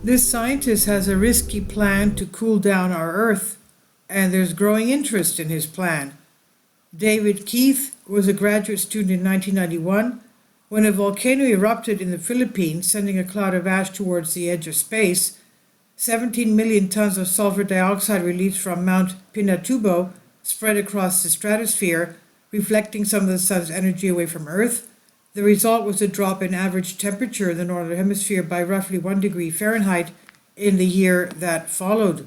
This scientist has a risky plan to cool down our Earth, and there's growing interest in his plan. David Keith was a graduate student in 1991 when a volcano erupted in the Philippines, sending a cloud of ash towards the edge of space. 17 million tons of sulfur dioxide released from Mount Pinatubo spread across the stratosphere, reflecting some of the sun's energy away from Earth. The result was a drop in average temperature in the northern hemisphere by roughly 1 degree Fahrenheit in the year that followed.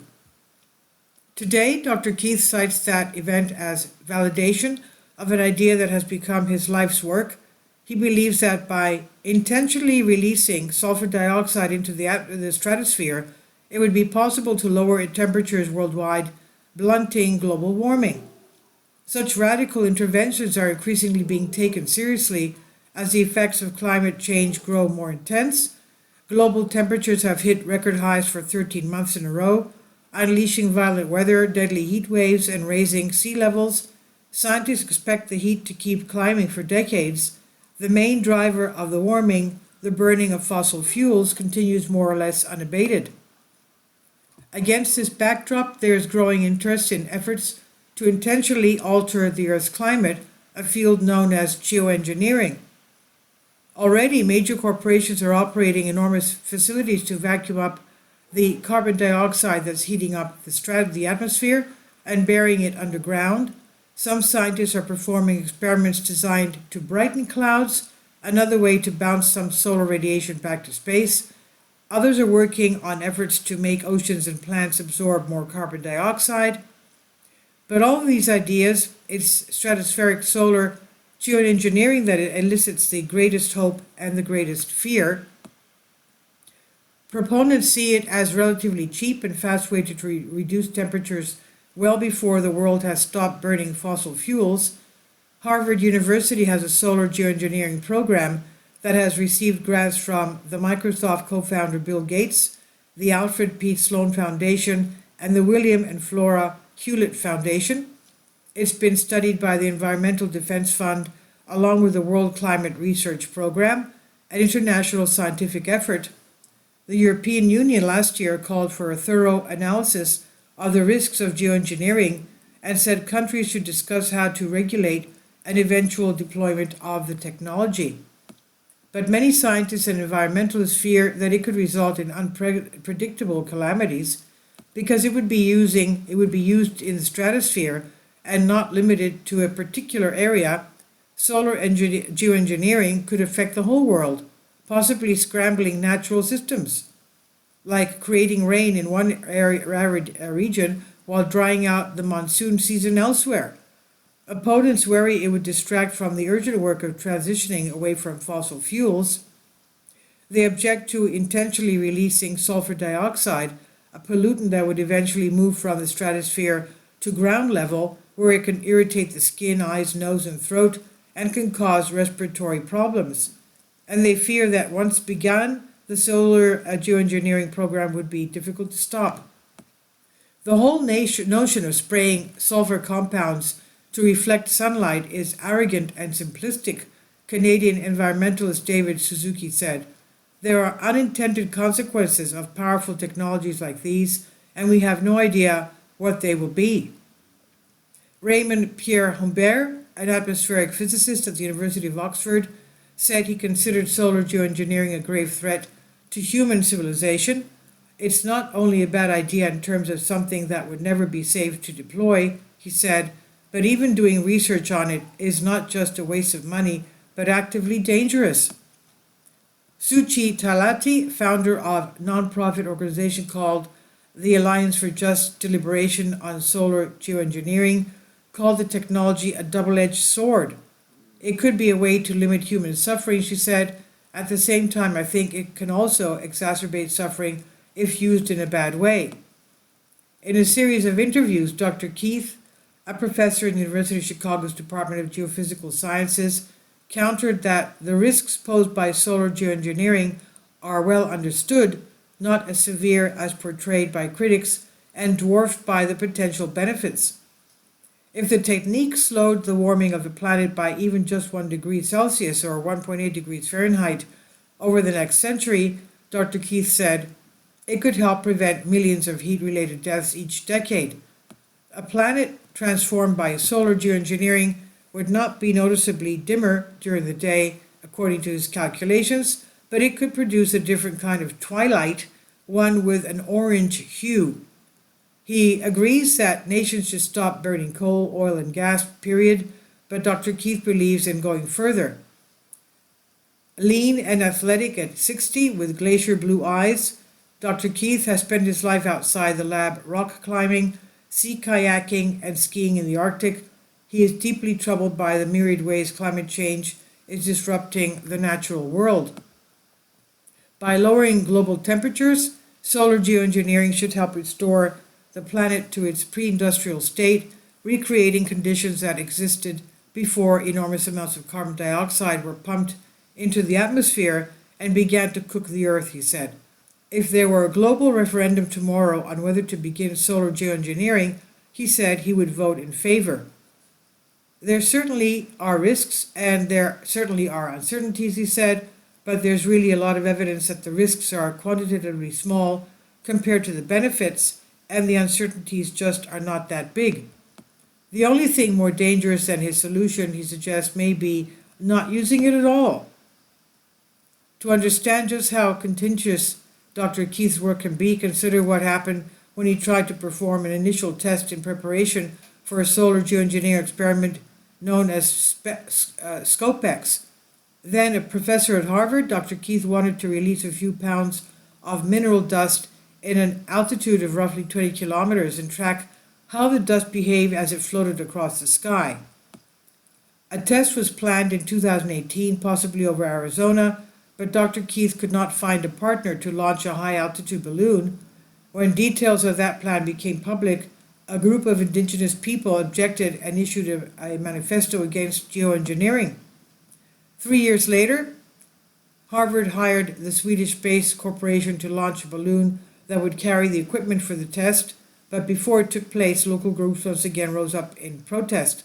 Today, Dr. Keith cites that event as validation of an idea that has become his life's work. He believes that by intentionally releasing sulfur dioxide into the stratosphere, it would be possible to lower temperatures worldwide, blunting global warming. Such radical interventions are increasingly being taken seriously as the effects of climate change grow more intense. Global temperatures have hit record highs for 13 months in a row, unleashing violent weather, deadly heat waves, and raising sea levels. Scientists expect the heat to keep climbing for decades. The main driver of the warming, the burning of fossil fuels, continues more or less unabated. Against this backdrop, there is growing interest in efforts to intentionally alter the Earth's climate, a field known as geoengineering. Already, major corporations are operating enormous facilities to vacuum up the carbon dioxide that's heating up the atmosphere and burying it underground. Some scientists are performing experiments designed to brighten clouds, another way to bounce some solar radiation back to space. Others are working on efforts to make oceans and plants absorb more carbon dioxide. But all of these ideas, it's stratospheric solar geoengineering that elicits the greatest hope and the greatest fear. Proponents see it as relatively cheap and fast way to reduce temperatures well before the world has stopped burning fossil fuels. Harvard University has a solar geoengineering program that has received grants from the Microsoft co-founder Bill Gates, the Alfred P. Sloan Foundation, and the William and Flora Hewlett Foundation. It's been studied by the Environmental Defense Fund along with the World Climate Research Program, an international scientific effort. The European Union last year called for a thorough analysis of the risks of geoengineering and said countries should discuss how to regulate an eventual deployment of the technology. But many scientists and environmentalists fear that it could result in unpredictable calamities because it would be used in the stratosphere and not limited to a particular area. Solar geoengineering could affect the whole world, possibly scrambling natural systems, like creating rain in one region while drying out the monsoon season elsewhere. Opponents worry it would distract from the urgent work of transitioning away from fossil fuels. They object to intentionally releasing sulfur dioxide, a pollutant that would eventually move from the stratosphere to ground level, where it can irritate the skin, eyes, nose, and throat, and can cause respiratory problems. And they fear that once begun, the solar geoengineering program would be difficult to stop. The whole notion of spraying sulfur compounds to reflect sunlight is arrogant and simplistic, Canadian environmentalist David Suzuki said. There are unintended consequences of powerful technologies like these, and we have no idea what they will be. Raymond Pierre Humbert, an atmospheric physicist at the University of Oxford, said he considered solar geoengineering a grave threat to human civilization. It's not only a bad idea in terms of something that would never be safe to deploy, he said, but even doing research on it is not just a waste of money, but actively dangerous. Suchi Talati, founder of a non-profit organization called the Alliance for Just Deliberation on Solar Geoengineering, called the technology a double-edged sword. It could be a way to limit human suffering, she said. At the same time, I think it can also exacerbate suffering if used in a bad way. In a series of interviews, Dr. Keith, a professor in the University of Chicago's Department of Geophysical Sciences, countered that the risks posed by solar geoengineering are well understood, not as severe as portrayed by critics, and dwarfed by the potential benefits. If the technique slowed the warming of the planet by even just 1 degree Celsius or 1.8 degrees Fahrenheit over the next century, Dr. Keith said, It could help prevent millions of heat-related deaths each decade. A planet transformed by solar geoengineering would not be noticeably dimmer during the day, according to his calculations, but it could produce a different kind of twilight, one with an orange hue. He agrees that nations should stop burning coal, oil, and gas, period, but Dr. Keith believes in going further. Lean and athletic at 60 with glacier blue eyes, Dr. Keith has spent his life outside the lab rock climbing, sea kayaking, and skiing in the Arctic. He is deeply troubled by the myriad ways climate change is disrupting the natural world. By lowering global temperatures, solar geoengineering should help restore the planet to its pre-industrial state, recreating conditions that existed before enormous amounts of carbon dioxide were pumped into the atmosphere and began to cook the earth, he said. If there were a global referendum tomorrow on whether to begin solar geoengineering, he said he would vote in favor. There certainly are risks and there certainly are uncertainties, he said, but there's really a lot of evidence that the risks are quantitatively small compared to the benefits, and the uncertainties just are not that big. The only thing more dangerous than his solution, he suggests, may be not using it at all. To understand just how contentious Dr. Keith's work can be, consider what happened when he tried to perform an initial test in preparation for a solar geoengineering experiment known as ScopeX. Then a professor at Harvard, Dr. Keith wanted to release a few pounds of mineral dust in an altitude of roughly 20 kilometers and track how the dust behaved as it floated across the sky. A test was planned in 2018, possibly over Arizona, but Dr. Keith could not find a partner to launch a high-altitude balloon. When details of that plan became public, a group of indigenous people objected and issued a manifesto against geoengineering. 3 years later, Harvard hired the Swedish-based corporation to launch a balloon that would carry the equipment for the test, but before it took place, local groups once again rose up in protest.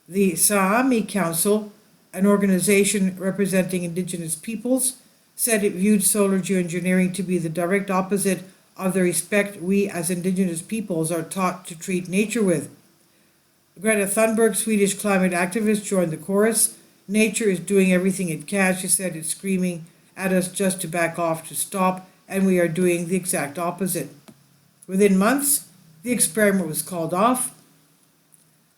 The Saami Council, an organization representing indigenous peoples, said it viewed solar geoengineering to be the direct opposite of the respect we as indigenous peoples are taught to treat nature with. Greta Thunberg, Swedish climate activist, joined the chorus. Nature is doing everything it can, she said. It's screaming at us just to back off, to stop, and we are doing the exact opposite. Within months, the experiment was called off.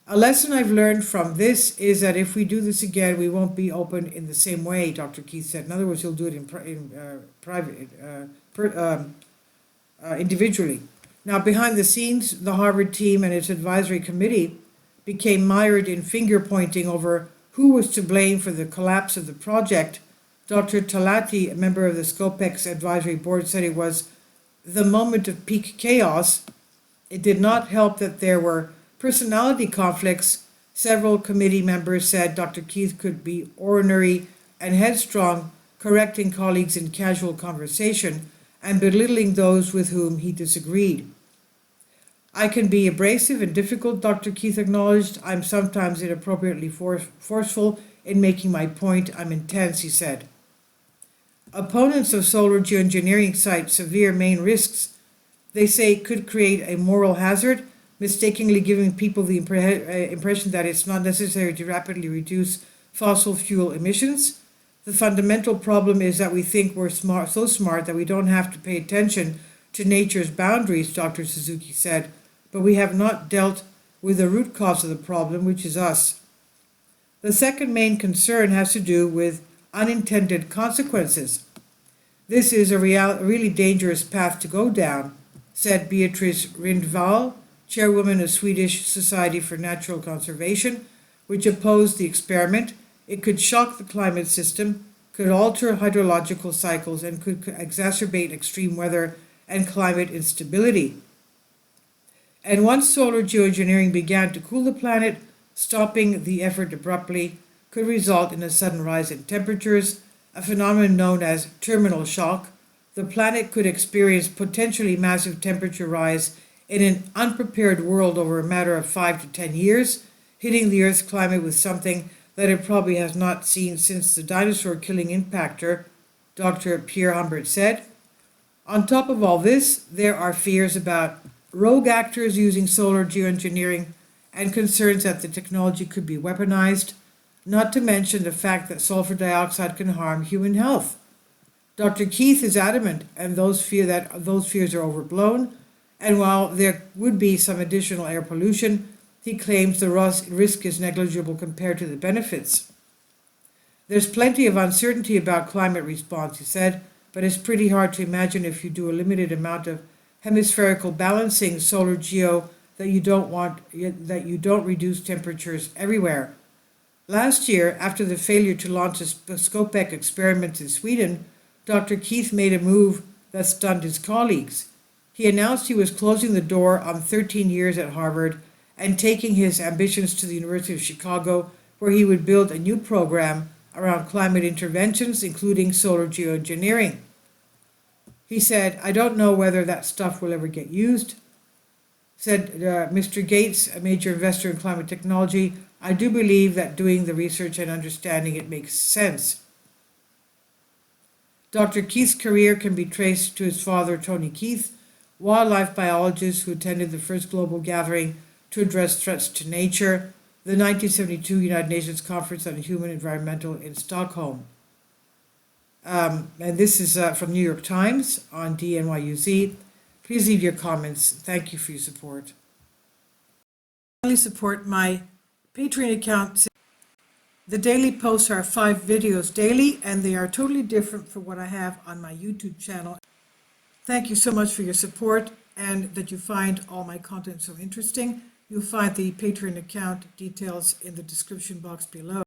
A lesson I've learned from this is that if we do this again, we won't be open in the same way, Dr. Keith said. In other words, he'll do it individually. Now, behind the scenes, the Harvard team and its advisory committee became mired in finger-pointing over who was to blame for the collapse of the project. Dr. Talati, a member of the ScopeX advisory board, said it was the moment of peak chaos. It did not help that there were personality conflicts. Several committee members said Dr. Keith could be ornery and headstrong, correcting colleagues in casual conversation and belittling those with whom he disagreed. I can be abrasive and difficult, Dr. Keith acknowledged. I'm sometimes inappropriately forceful in making my point. I'm intense, he said. Opponents of solar geoengineering cite severe main risks they say could create a moral hazard, mistakenly giving people the impression that it's not necessary to rapidly reduce fossil fuel emissions. The fundamental problem is that we think we're so smart that we don't have to pay attention to nature's boundaries, Dr. Suzuki said, but we have not dealt with the root cause of the problem, which is us. The second main concern has to do with unintended consequences. This is a really dangerous path to go down, said Beatrice Rindvall, chairwoman of Swedish Society for Natural Conservation, which opposed the experiment. It could shock the climate system, could alter hydrological cycles, and could exacerbate extreme weather and climate instability. And once solar geoengineering began to cool the planet, stopping the effort abruptly could result in a sudden rise in temperatures, a phenomenon known as terminal shock. The planet could experience potentially massive temperature rise in an unprepared world over a matter of 5 to 10 years, hitting the Earth's climate with something that it probably has not seen since the dinosaur-killing impactor, Dr. Pierre Humbert said. On top of all this, there are fears about rogue actors using solar geoengineering and concerns that the technology could be weaponized, not to mention the fact that sulfur dioxide can harm human health. Dr. Keith is adamant, and those fears are overblown, and while there would be some additional air pollution, he claims the risk is negligible compared to the benefits. There's plenty of uncertainty about climate response, he said, but it's pretty hard to imagine if you do a limited amount of hemispherical balancing solar geo that you don't reduce temperatures everywhere. Last year, after the failure to launch a Scopec experiment in Sweden, Dr. Keith made a move that stunned his colleagues. He announced he was closing the door on 13 years at Harvard and taking his ambitions to the University of Chicago, where he would build a new program around climate interventions, including solar geoengineering. He said, "I don't know whether that stuff will ever get used." Said Mr. Gates, a major investor in climate technology, "I do believe that doing the research and understanding it makes sense." Dr. Keith's career can be traced to his father, Tony Keith, wildlife biologist who attended the first global gathering to address threats to nature, the 1972 United Nations Conference on Human Environmental in Stockholm. And this is from New York Times on DNYUZ. Please leave your comments. Thank you for your support. Finally, support my Patreon account. The daily posts are 5 videos daily, and they are totally different from what I have on my YouTube channel. Thank you so much for your support and that you find all my content so interesting. You'll find the Patreon account details in the description box below.